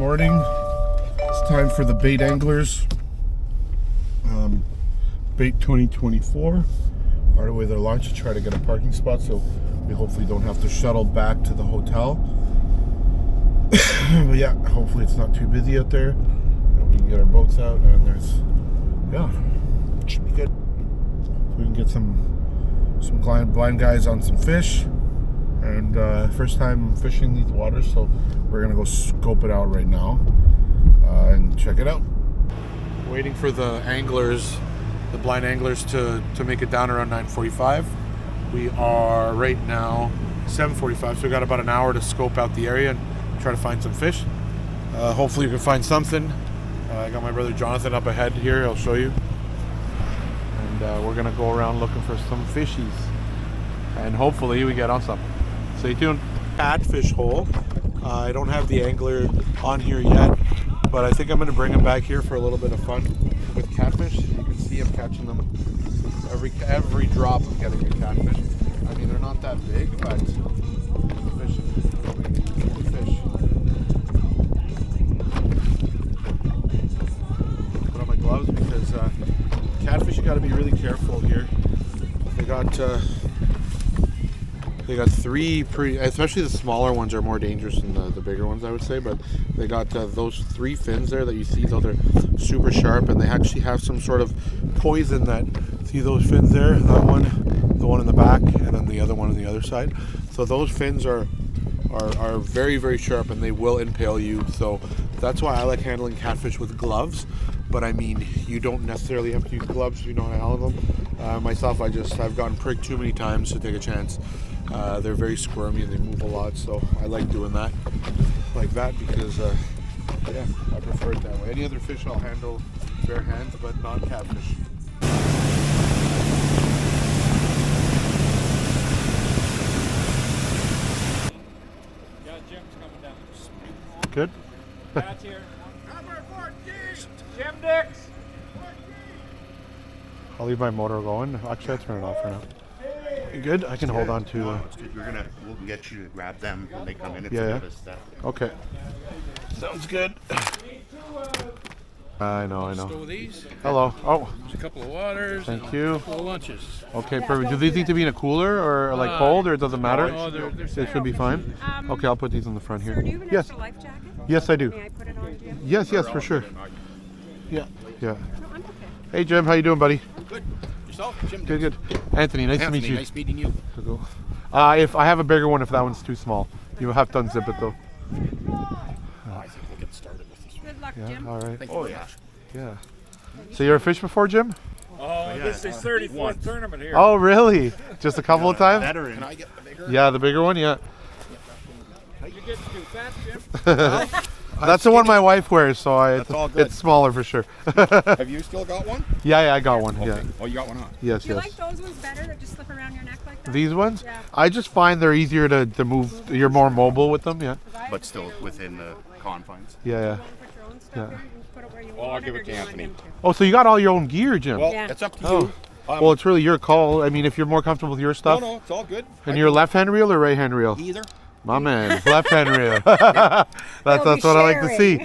morning. It's time for the bait anglers. Bait 2024. Our way their launch to try to get a parking spot so we hopefully don't have to shuttle back to the hotel. But yeah, hopefully it's not too busy out there. And we can get our boats out and it should be good. We can get some blind guys on some fish. And first time fishing these waters, so we're gonna go scope it out right now and check it out. Waiting for the anglers, the blind anglers, to make it down around 9:45. We are right now 7:45, so we got about an hour to scope out the area and try to find some fish. Hopefully we can find something. I got my brother Jonathan up ahead here. I'll show you. And we're gonna go around looking for some fishies, and hopefully we get on some. Stay tuned. Catfish hole. I don't have the angler on here yet, but I think I'm going to bring him back here for a little bit of fun with catfish. You can see I'm catching them every drop. I'm getting a catfish. I mean, they're not that big, but fish. Put on my gloves because catfish, you got to be really careful here. They got three especially the smaller ones are more dangerous than the bigger ones, I would say, but they got those three fins there that you see, though they're super sharp, and they actually have some sort of poison that, see those fins there, that one, the one in the back, and then the other one on the other side. So those fins are very, very sharp, and they will impale you. So that's why I like handling catfish with gloves. But I mean, you don't necessarily have to use gloves if you know how to handle them. Myself, I've gotten pricked too many times to take a chance. They're very squirmy and they move a lot, so I like doing that like that because yeah, I prefer it that way. Any other fish I'll handle bare hands, but not catfish. Yeah, Jim's coming down. Good. Cat's here. Jim Dix. I'll leave my motor going. Actually, I'll turn it off for now. You good? I can hold on to. We'll get you to grab them when they come in. It's Yeah. a bit of a step. Okay. Sounds good. I know. So these, Hello. Oh, there's a couple of waters. thank and you. A couple of lunches. Okay, perfect. Do these need to be in a cooler or like cold, or it doesn't matter? No, they're They should be fine. Okay, I'll put these in the front here. Sir, do you have an Yes. extra life jacket? Yes, I do. May I put it on, Jim? Yes, for sure. Yeah. No, I'm okay. Hey, Jim, how you doing, buddy? Good. Yourself? Jim. Good. Anthony, nice to meet you. Nice meeting you. Cool. If I have a bigger one, if that one's too small, you have to unzip it though. I think we'll get started with this one. Good luck, Yeah. Jim. All right. Thank you very much. Yeah. So you're a fish before, Jim? Oh, this is 34th tournament here. Oh, really? Just a couple of times? Can I get the bigger? Yeah, the bigger one. Yeah. You get too fat, Jim. That's the one my wife wears, so That's all good. it's smaller for sure. Have you still got one? Yeah, I got one. Yeah. Okay. Oh, you got one on. Yes, Do you yes. like those ones better that just slip around your neck like that? These ones? Yeah. I just find they're easier to move. You're more mobile with them. Yeah. 'Cause I But still within the confines. Yeah. You want to put your own stuff Yeah. in and put it where you Well, I'll want give or it do to you want Anthony. him to? Oh, so you got all your own gear, Jim? Well, Yeah. it's up to Oh. you. Well, it's really your call. I mean, if you're more comfortable with your stuff. No, it's all good. And you're left-hand reel or right-hand reel? Either. My man, left-hand reel. That's what I like to see.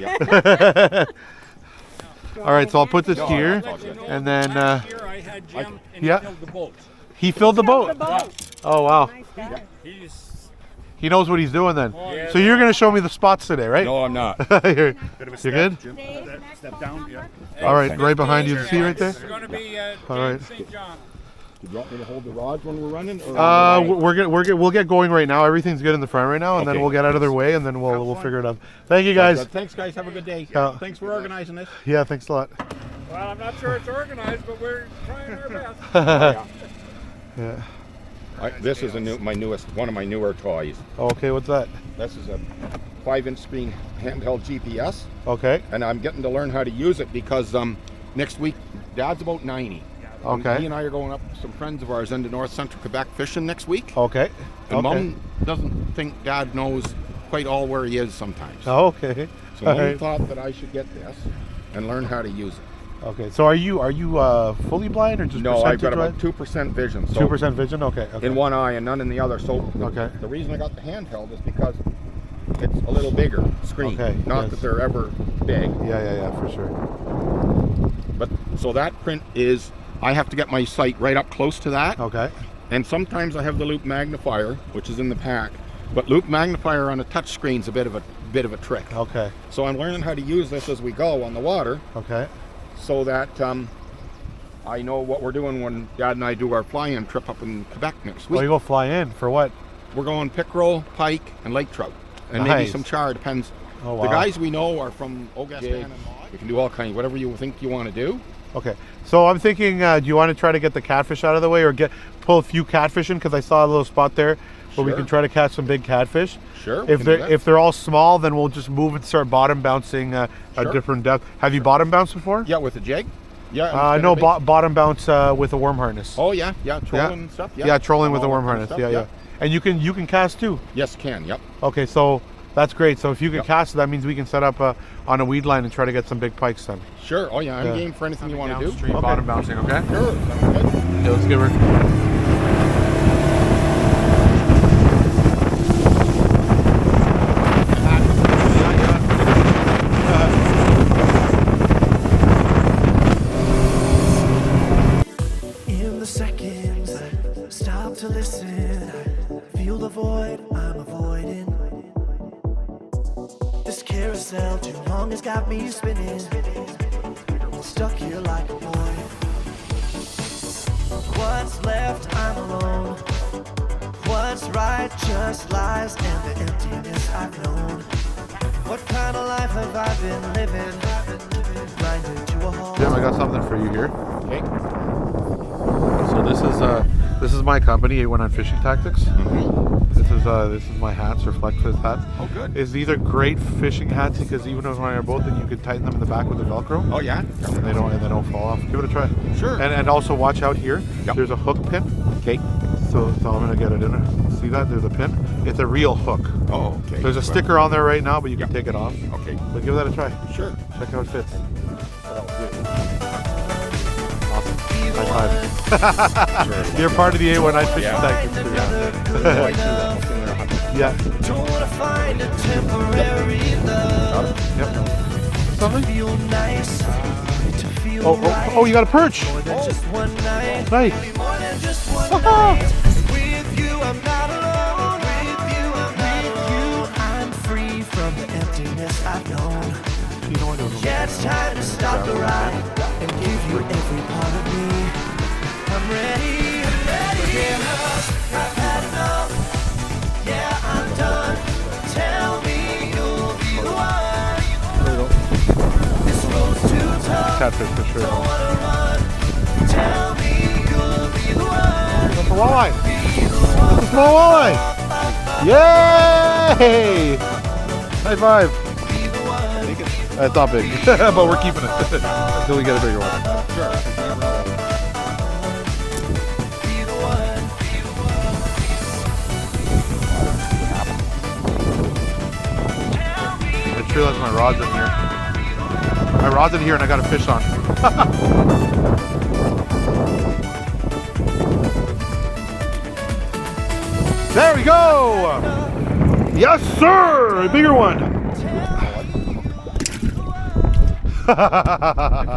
All right, so I'll put this here, and then Last year I had Jim and yeah. he filled the boat. he filled the The boat. boat. Oh wow, Nice guy. He's he knows what he's doing then. yeah. So you're gonna show me the spots today, right? No, I'm not. you're Bit of a you're step, good. Jim. Dave, next Step phone down, number? All right, right behind you. See right there. It's going to be All right. St. John. Do you want me to hold the rods when we're running? Or We'll get going right now. Everything's good in the front right now, and then Okay. we'll get out of their way, and then we'll figure it out. Thank you guys. Thanks, guys. Have a good day. Yeah. Thanks for organizing this. Yeah, thanks a lot. Well, I'm not sure it's organized, but we're trying our best. Yeah. This is one of my newer toys. Okay, what's that? This is a 5-inch screen handheld GPS, Okay. and I'm getting to learn how to use it because next week Dad's about 90. Okay. He and I are going up with some friends of ours into north central Quebec fishing next week. Okay. And Okay. Mom doesn't think Dad knows quite all where he is sometimes. Oh, okay. So All Mom right. thought that I should get this and learn how to use it. Okay. So are you fully blind or just No, I've got about percentage-wise? 2% vision. So 2% vision. Okay. Okay. in one eye and none in the other. So Okay. the reason I got the handheld is because it's a little bigger screen. Okay, Not yes. that they're ever big. Yeah, for sure. But so that print is, I have to get my sight right up close to that. Okay. And sometimes I have the loop magnifier, which is in the pack. But loop magnifier on a touch screen's a bit of a trick. Okay. So I'm learning how to use this as we go on the water, Okay. so that I know what we're doing when Dad and I do our fly-in trip up in Quebec next Well, week. you go fly in for what? We're going pickerel, pike, and lake trout, and maybe Nice. some char. Depends. Oh, wow. The guys we know are from Ogastan and we can do all kinds, whatever you think you want to do. Okay. So I'm thinking, do you want to try to get the catfish out of the way, or pull a few catfish in? Because I saw a little spot there where we Sure. can try to catch some big catfish. Sure. we If can do that. they're all small, then we'll just move and start bottom bouncing a Sure. different depth. Have you bottom bounced before? Yeah, with a jig. Yeah. No, instead of bait. bottom bounce with a worm harness. Oh yeah, trolling and stuff. Yeah, trolling with a All worm that kind harness. of Yeah, stuff, yeah. And you can cast too. Yes, can. Yep. Okay, so that's great. So if you can Yep. cast, that means we can set up on a weed line and try to get some big pikes then. Sure. Oh yeah, I'm Yeah. game for anything you want to do. Downstream, Okay. bottom bouncing. Okay. Sure. Sounds good. Yeah, let's give her. In the seconds I stop to listen, I feel the void I'm avoiding. This carousel too long has got me spinning, stuck here like a boy. What's left, I'm alone. What's right just lies and the emptiness I've known. What kind of life have I been living? Blinded to a hole. Jim, I got something for you here. Okay. So this is my company, A19 Fishing Tactics. This is my hats, reflective hats. Oh, good. These are great fishing hats because even if on your boat, then you can tighten them in the back with the Velcro. Oh yeah. And they don't fall off. Give it a try. Sure. And also watch out here. Yep. There's a hook pin. Okay. So I'm gonna get it in there. See that? There's a pin. It's a real hook. Oh, okay. There's a Well, sticker on there right now, but you can Yep. take it off. Okay. But give that a try. Sure. Check how it fits. Awesome. High five. You're part of the A19 Fishing Yeah. Tactics too. Oh, I see that. What's in there? Yeah. Don't wanna find a temporary love. Yep. Something? Feel nice to feel right. Oh, you got a perch. More than just one night. Nice. More than just one night. With you, I'm not alone. With you, I'm not alone. I'm free from the emptiness I've known. You know what? Yeah, it's time to stop the ride and give you every part of me. I'm ready. Forgive us. I've had enough. Yeah, I'm done. Tell me you'll be the one. This road's too tough. Catfish for sure. Don't wanna run. Tell me you'll be the one. That's a walleye. Be the one. That's a small walleye. Yay! High five. Be the one. It's not big, but we're keeping it until we get a bigger one. Be the one. I just realized my rod's in here. My rod's in here and I got a fish on. There we go! Yes, sir! A bigger one!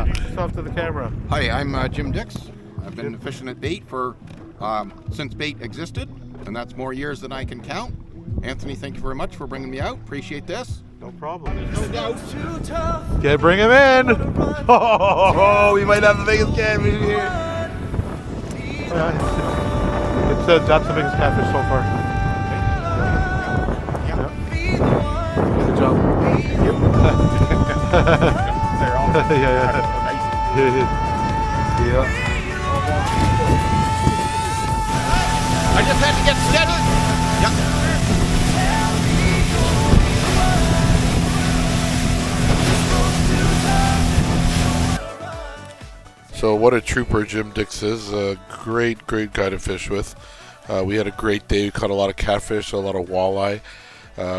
Introduce yourself to the camera. Hi, I'm Jim Dix. I've been fishing at bait for since bait existed, and that's more years than I can count. Anthony, thank you very much for bringing me out. Appreciate this. No problem. Too tough. Okay, bring him in! Oh, we might have the biggest catfish here. That's the biggest catfish so far. Yeah. Good job. They're all Yeah. I just had to get steady. Yep. So what a trooper Jim Dix is. A great guy to fish with. We had a great day. We caught a lot of catfish, a lot of walleye.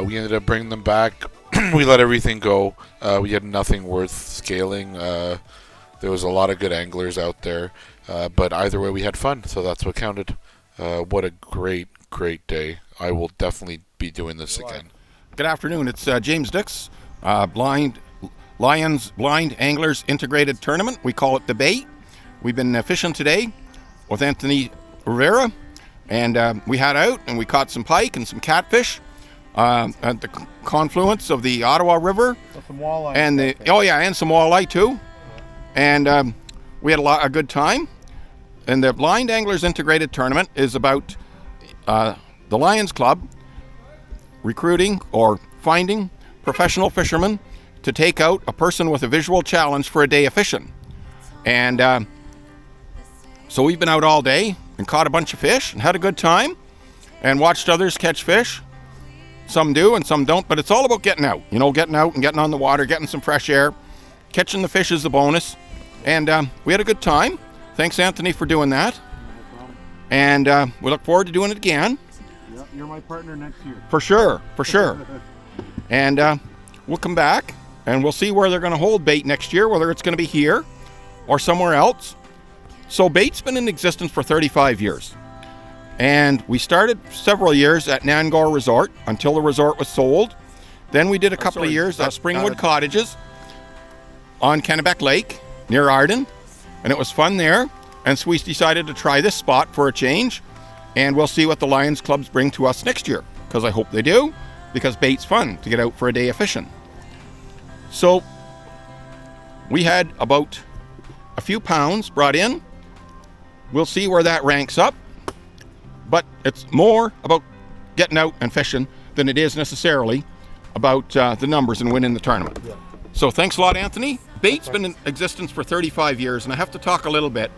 We ended up bringing them back. We let everything go. We had nothing worth scaling. There was a lot of good anglers out there. But either way, we had fun, so that's what counted. What a great day. I will definitely be doing this again. Good afternoon. It's James Dix, Lions Blind Anglers Integrated Tournament. We call it the Bait. We've been fishing today with Anthony Rivera, and we had out and we caught some pike and some catfish at the confluence of the Ottawa River. Some walleye. And and some walleye too. And we had a good time. And the Blind Anglers Integrated Tournament is about the Lions Club recruiting or finding professional fishermen to take out a person with a visual challenge for a day of fishing. And so we've been out all day and caught a bunch of fish and had a good time and watched others catch fish. Some do and some don't, but it's all about getting out. Getting out and getting on the water, getting some fresh air. Catching the fish is the bonus. And we had a good time. Thanks, Anthony, for doing that. And we look forward to doing it again. Yep, you're my partner next year. For sure. And we'll come back and we'll see where they're going to hold bait next year, whether it's going to be here or somewhere else. So bait's been in existence for 35 years. And we started several years at Nangor Resort until the resort was sold. Then we did a couple of years at Springwood Cottages on Kennebec Lake near Arden. And it was fun there. And so we decided to try this spot for a change. And we'll see what the Lions Clubs bring to us next year. Because I hope they do. Because bait's fun to get out for a day of fishing. So we had about a few pounds brought in. We'll see where that ranks up. But it's more about getting out and fishing than it is necessarily about the numbers and winning the tournament. Yeah. So thanks a lot, Anthony. Bait's been in existence for 35 years, and I have to talk a little bit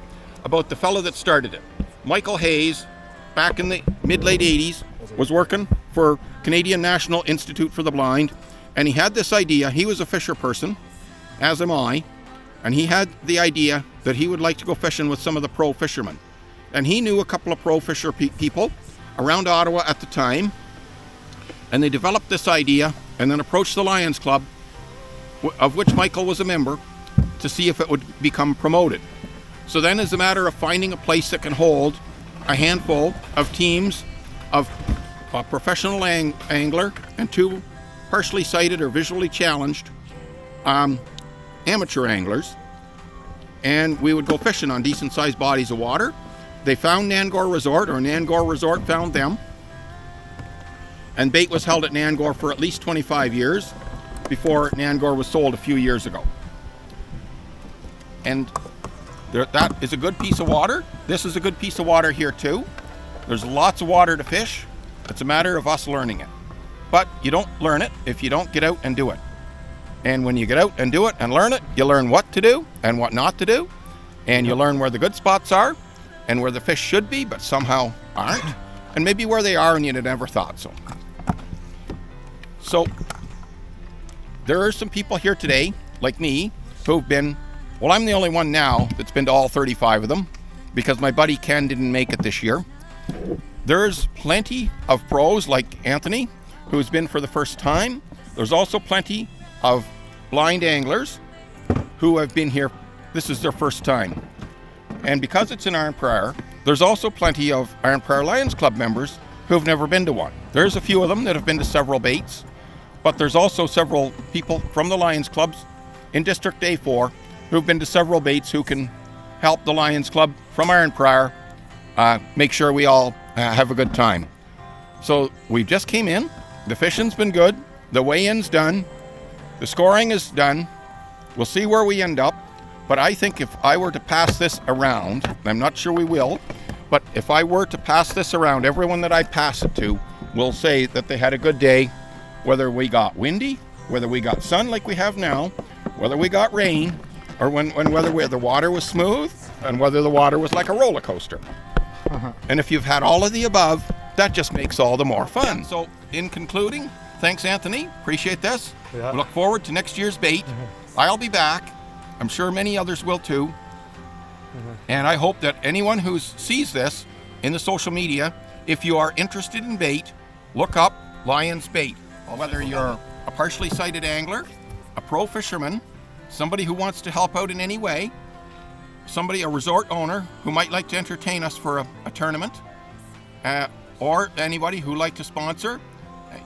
about the fellow that started it. Michael Hayes, back in the mid-late 80s, was working for Canadian National Institute for the Blind, and he had this idea. He was a fisher person, as am I, and he had the idea that he would like to go fishing with some of the pro fishermen. And he knew a couple of pro fisher people around Ottawa at the time, and they developed this idea and then approached the Lions Club, of which Michael was a member, to see if it would become promoted. So then it's a matter of finding a place that can hold a handful of teams of a professional angler and two partially sighted or visually challenged amateur anglers, and we would go fishing on decent sized bodies of water. They found Nangor Resort, or Nangor Resort found them, and bait was held at Nangor for at least 25 years before Nangor was sold a few years ago. And that is a good piece of water. This is a good piece of water here too. There's lots of water to fish. It's a matter of us learning it. But you don't learn it if you don't get out and do it. And when you get out and do it and learn it, you learn what to do and what not to do. And you learn where the good spots are and where the fish should be, but somehow aren't. And maybe where they are and you'd have never thought so. So there are some people here today, like me, who've been, well, I'm the only one now that's been to all 35 of them because my buddy Ken didn't make it this year. There's plenty of pros like Anthony, who's been for the first time. There's also plenty of blind anglers who have been here. This is their first time. And because it's in Arnprior, there's also plenty of Arnprior Lions Club members who've never been to one. There's a few of them that have been to several baits, but there's also several people from the Lions Clubs in District A4 who've been to several baits who can help the Lions Club from Arnprior make sure we all have a good time. So we just came in. The fishing's been good. The weigh-in's done. The scoring is done. We'll see where we end up. But I think if I were to pass this around, I'm not sure we will, but if I were to pass this around, everyone that I pass it to will say that they had a good day, whether we got windy, whether we got sun like we have now, whether we got rain, or whether the water was smooth, and whether the water was like a roller coaster. And if you've had all of the above, that just makes all the more fun. So in concluding, thanks, Anthony. Appreciate this. Yeah. We look forward to next year's bait. I'll be back. I'm sure many others will too. And I hope that anyone who sees this in the social media, if you are interested in bait, look up Lions Bait. Whether you're a partially sighted angler, a pro fisherman, somebody who wants to help out in any way, a resort owner who might like to entertain us for a tournament, or anybody who'd like to sponsor,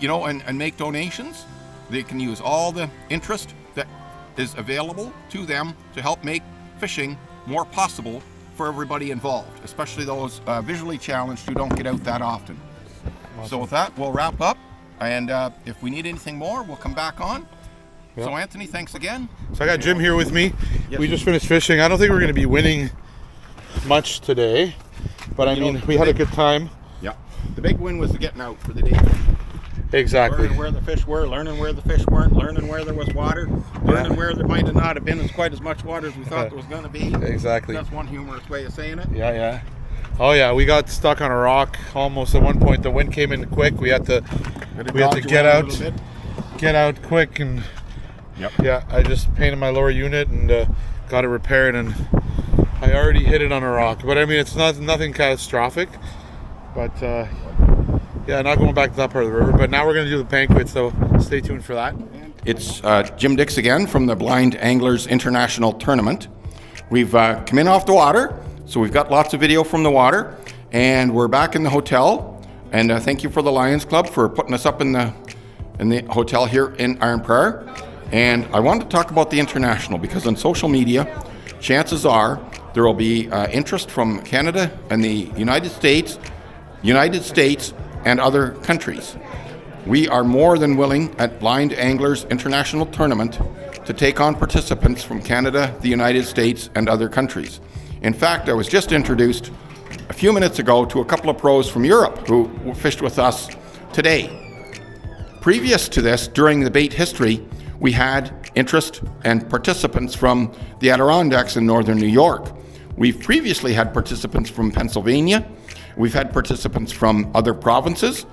and make donations. They can use all the interest that is available to them to help make fishing more possible for everybody involved, especially those visually challenged who don't get out that often. Awesome. So with that, we'll wrap up, and if we need anything more, we'll come back on. Yep. So Anthony, thanks again. So I got Jim here with me. Yes. We just finished fishing. I don't think we're going to be winning much today, but I mean, we had a good time. Yeah. The big win was the getting out for the day. Exactly. Learning where the fish were, learning where the fish weren't, learning where there was water, learning where there might have not have been as quite as much water as we thought there was going to be. Exactly. That's one humorous way of saying it. Yeah. Oh yeah, we got stuck on a rock almost at one point. The wind came in quick. We had to get out quick, and I just painted my lower unit and got it repaired, and I already hit it on a rock. But I mean, it's nothing catastrophic. But not going back to that part of the river. But now we're going to do the banquet, so stay tuned for that. It's Jim Dix again from the Blind Anglers International Tournament. We've come in off the water, so we've got lots of video from the water, and we're back in the hotel. And thank you for the Lions Club for putting us up in the hotel here in Arnprior. And I wanted to talk about the international, because on social media, chances are there will be interest from Canada and the United States, and other countries. We are more than willing at Blind Anglers International Tournament to take on participants from Canada, the United States, and other countries. In fact, I was just introduced a few minutes ago to a couple of pros from Europe who fished with us today. Previous to this, during the bait history, we had interest and participants from the Adirondacks in northern New York. We've previously had participants from Pennsylvania. We've had participants from other provinces.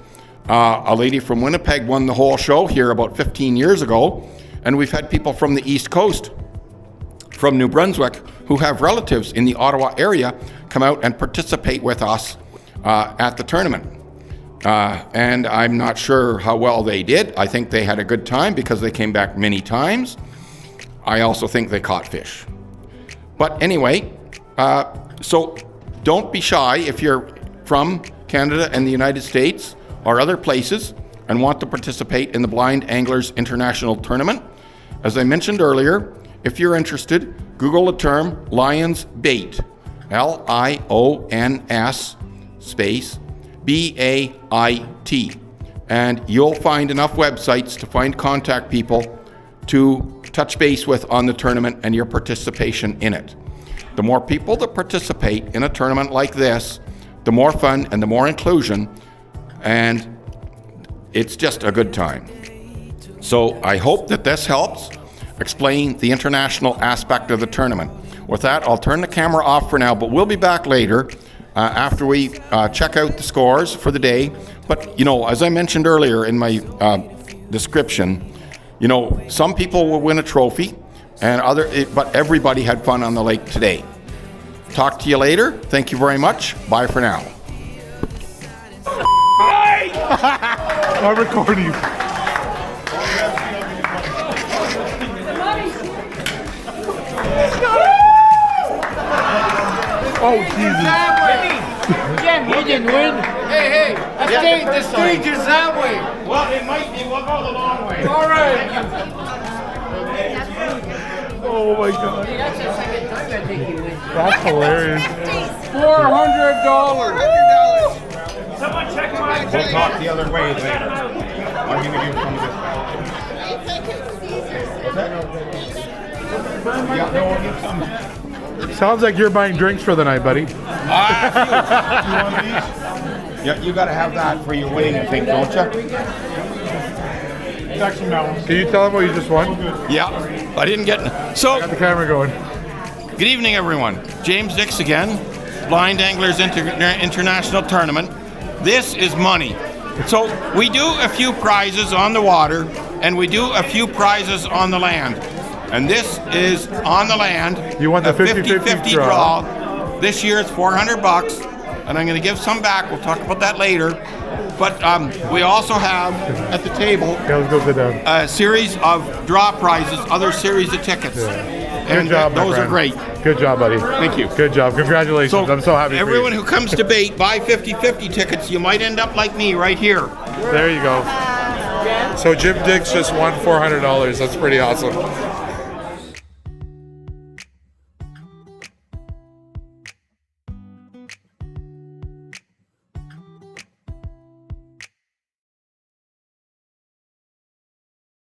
A lady from Winnipeg won the whole show here about 15 years ago. And we've had people from the East Coast, from New Brunswick, who have relatives in the Ottawa area come out and participate with us at the tournament. And I'm not sure how well they did. I think they had a good time because they came back many times. I also think they caught fish. But anyway, so don't be shy if you're from Canada and the United States or other places and want to participate in the Blind Anglers International Tournament. As I mentioned earlier, if you're interested, Google the term Lions Bait, Lions space BAIT, and you'll find enough websites to find contact people to touch base with on the tournament and your participation in it. The more people that participate in a tournament like this, the more fun and the more inclusion, and it's just a good time. So I hope that this helps explain the international aspect of the tournament. With that, I'll turn the camera off for now, but we'll be back later after we check out the scores for the day. But, as I mentioned earlier in my description, some people will win a trophy, but everybody had fun on the lake today. Talk to you later. Thank you very much. Bye for now. I'm recording you. Oh, Jesus. Jim, you didn't win. Hey, the stage is that way. Well, it might be. We'll go the long way. All right. Oh my God. That's hilarious. $400. Someone check my. We'll talk the other way later. I'm going to give some of this. Sounds like you're buying drinks for the night, buddy. Yeah, you got to have that for your winning, I think, don't you? Can you tell them what you just won? Yeah, I didn't get. So, Got the camera going. good evening, everyone. James Dix again, Blind Anglers International Tournament. This is money. So we do a few prizes on the water, and we do a few prizes on the land. And this is on the land. You want the 50-50 draw. This year it's $400, and I'm going to give some back. We'll talk about that later. But we also have at the table let's go sit down. a series of draw prizes, other series of tickets. And Good job, my those are friend. great. Good job, buddy. Thank you. Good job. Congratulations. I'm so happy Everyone for you. who comes to bait, buy 50-50 tickets. You might end up like me right here. There you go. So Jim Dix just won $400. That's pretty awesome.